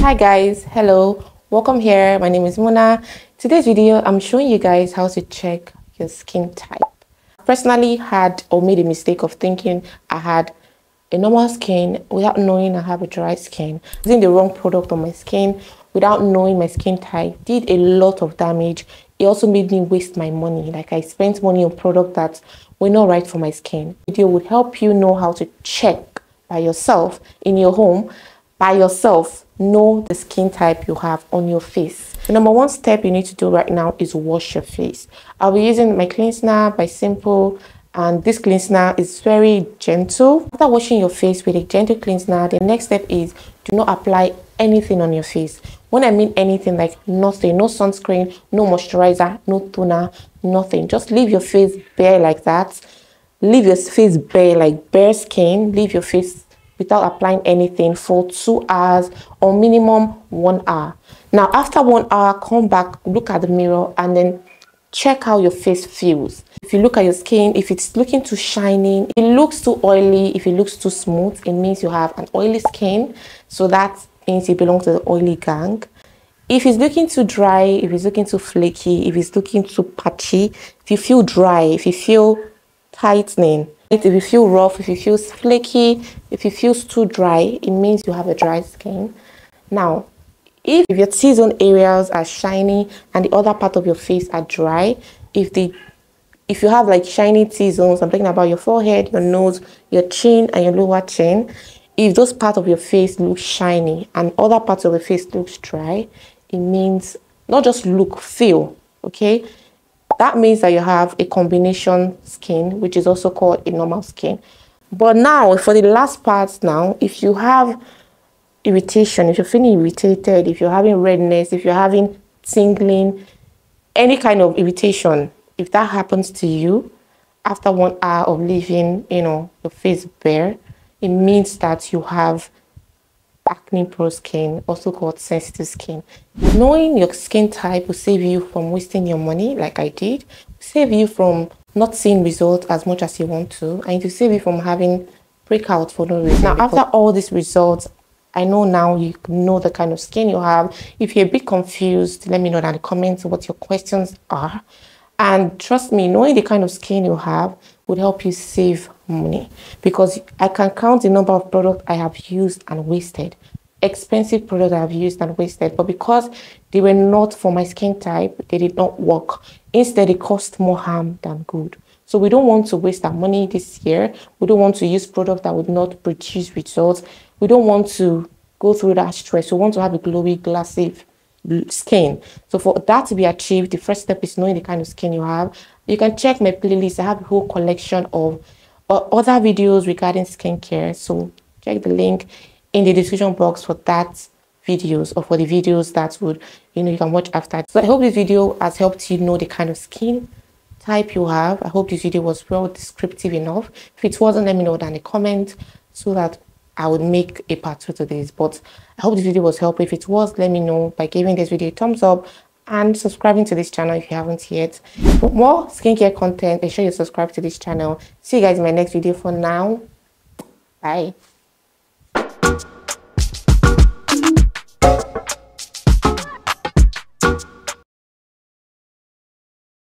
Hi guys, hello, welcome here. My name is Mona. Today's video I'm showing you guys how to check your skin type. I personally had or made a mistake of thinking I had a normal skin without knowing I have a dry skin. Using the wrong product on my skin without knowing my skin type did a lot of damage. It also made me waste my money. Like, I spent money on products that were not right for my skin. The video would help you know how to check by yourself in your home, by yourself, know the skin type you have on your face. The number one step you need to do right now is wash your face. I'll be using my cleanser by Simple, and this cleanser is very gentle. After washing your face with a gentle cleanser, the next step is do not apply anything on your face. When I mean anything, like nothing, no sunscreen, no moisturizer, no toner, nothing. Just leave your face bare like that. Leave your face bare, like bare skin. Leave your face without applying anything for 2 hours or minimum 1 hour. Now, after 1 hour, come back, look at the mirror, and then check how your face feels. If you look at your skin, if it's looking too shiny, if it looks too oily, if it looks too smooth, it means you have an oily skin. So that means you belong to the oily gang. If it's looking too dry, if it's looking too flaky, if it's looking too patchy, if you feel dry, if you feel tightening, if you feel rough, if you feel flaky, if it feels too dry, it means you have a dry skin. Now, if your T-zone areas are shiny and the other part of your face are dry, if you have like shiny T-zones, I'm talking about your forehead, your nose, your chin, and your lower chin, if those parts of your face look shiny and other parts of the face looks dry, it means not just look, feel, okay? That means that you have a combination skin, which is also called a normal skin. But now, for the last part now, if you have irritation, if you're feeling irritated, if you're having redness, if you're having tingling, any kind of irritation, if that happens to you after 1 hour of leaving, your face bare, it means that you have acne-prone skin, also called sensitive skin. Knowing your skin type will save you from wasting your money, like I did, save you from not seeing results as much as you want to, and to save you from having breakouts for no reason. Now, after all these results, I know now you know the kind of skin you have. If you're a bit confused, let me know in the comments what your questions are. And trust me, knowing the kind of skin you have would help you save money, because I can count the number of products I have used and wasted. Expensive products I have used and wasted, but because they were not for my skin type, they did not work. Instead, they caused more harm than good. So we don't want to waste our money this year. We don't want to use products that would not produce results. We don't want to go through that stress. We want to have a glowy, glassy skin. So for that to be achieved, the first step is knowing the kind of skin you have. You can check my playlist. I have a whole collection of other videos regarding skincare. So check the link in the description box for that videos, or for the videos that would, you can watch after. So I hope this video has helped you know the kind of skin type you have. I hope this video was well descriptive enough. If it wasn't, let me know down in the comment so that I would make a part 2 to this. But I hope this video was helpful. If it was, let me know by giving this video a thumbs up and subscribing to this channel if you haven't yet. For more skincare content, make sure you subscribe to this channel. See you guys in my next video. For now, bye.